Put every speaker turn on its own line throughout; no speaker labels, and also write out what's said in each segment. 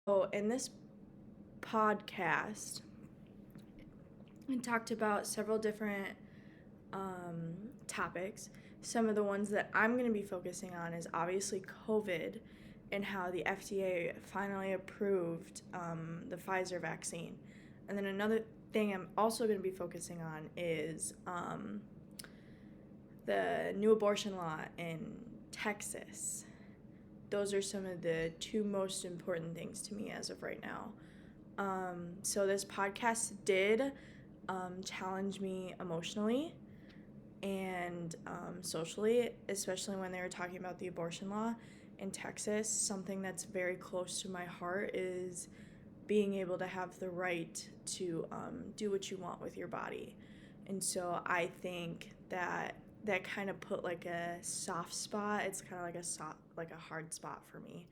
So, in this podcast, I talked about several different topics. Some of the ones that I'm going to be focusing on is obviously COVID and how the FDA finally approved the Pfizer vaccine. And then another thing I'm also going to be focusing on is the new abortion law in Texas. Those are some of the two most important things to me as of right now. So this podcast did challenge me emotionally and socially, especially when they were talking about the abortion law in Texas. Something that's very close to my heart is being able to have the right to do what you want with your body. And so I think that kind of put like a soft spot. It's kind of like a hard spot for me.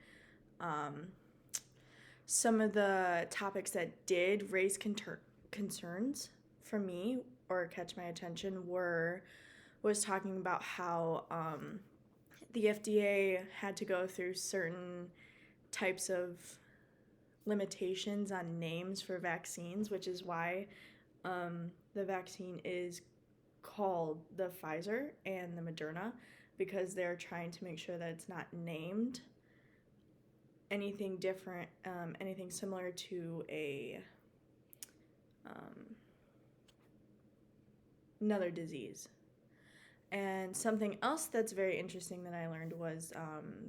Um, some of the topics that did raise concerns for me or catch my attention was talking about how the FDA had to go through certain types of limitations on names for vaccines, which is why the vaccine is called the Pfizer and the Moderna, because they're trying to make sure that it's not named anything different, anything similar to um, another disease. And something else that's very interesting that I learned was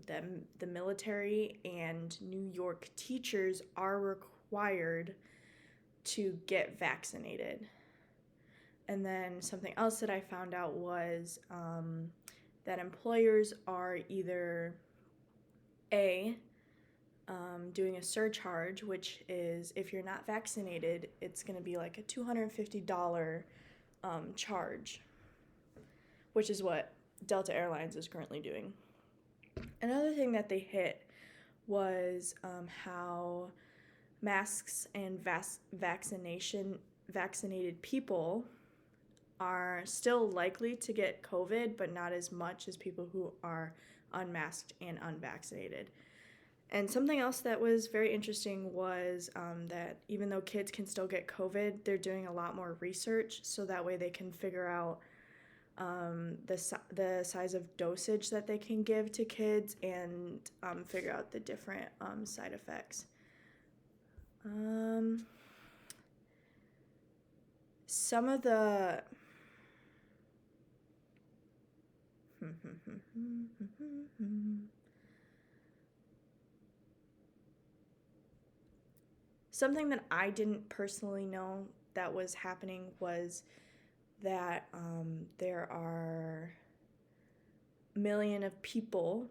that the military and New York teachers are required to get vaccinated. And then something else that I found out was that employers are either doing a surcharge, which is if you're not vaccinated, it's going to be like a $250 charge, which is what Delta Airlines is currently doing. Another thing that they hit was how masks and vaccinated people are still likely to get COVID, but not as much as people who are unmasked and unvaccinated. And something else that was very interesting was that even though kids can still get COVID, they're doing a lot more research so that way they can figure out the size of dosage that they can give to kids and figure out the different side effects. Some of the something that I didn't personally know that was happening was that there are a million of people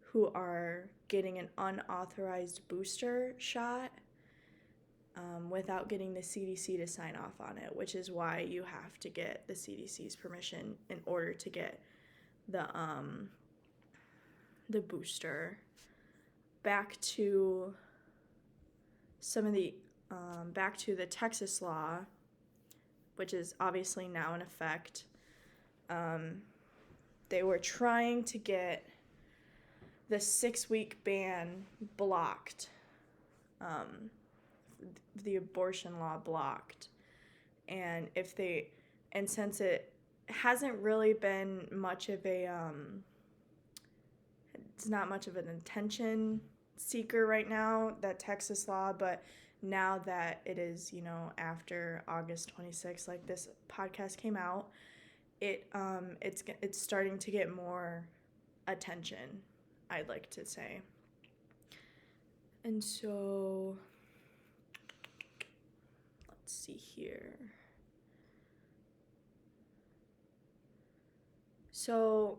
who are getting an unauthorized booster shot without getting the CDC to sign off on it, which is why you have to get the CDC's permission in order to get the booster. Back to back to the Texas law, which is obviously now in effect. They were trying to get the 6-week ban blocked, the abortion law blocked, and since it hasn't really been much of it's not much of an attention seeker right now, that Texas law, but now that it is, after August 26th, like this podcast came out, it's starting to get more attention, I'd like to say. And so let's see here. So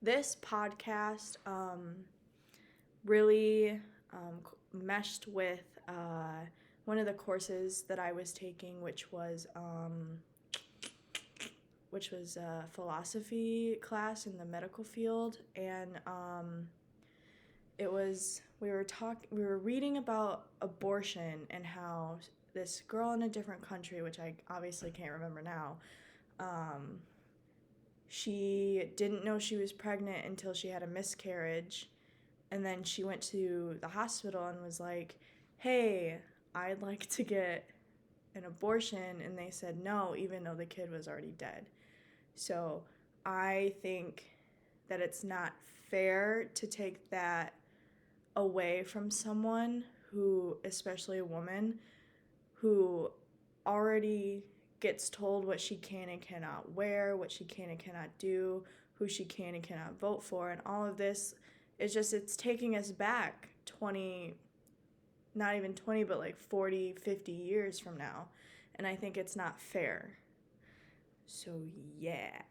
this podcast really meshed with one of the courses that I was taking, which was a philosophy class in the medical field, and we were reading about abortion and how this girl in a different country, which I obviously can't remember now, she didn't know she was pregnant until she had a miscarriage, And then she went to the hospital and was like, hey, I'd like to get an abortion. And they said no, even though the kid was already dead. So I think that it's not fair to take that away from someone who, especially a woman, who already gets told what she can and cannot wear, what she can and cannot do, who she can and cannot vote for, and all of this is just, it's taking us back 20, not even 20, but like 40, 50 years from now. And I think it's not fair. So, yeah.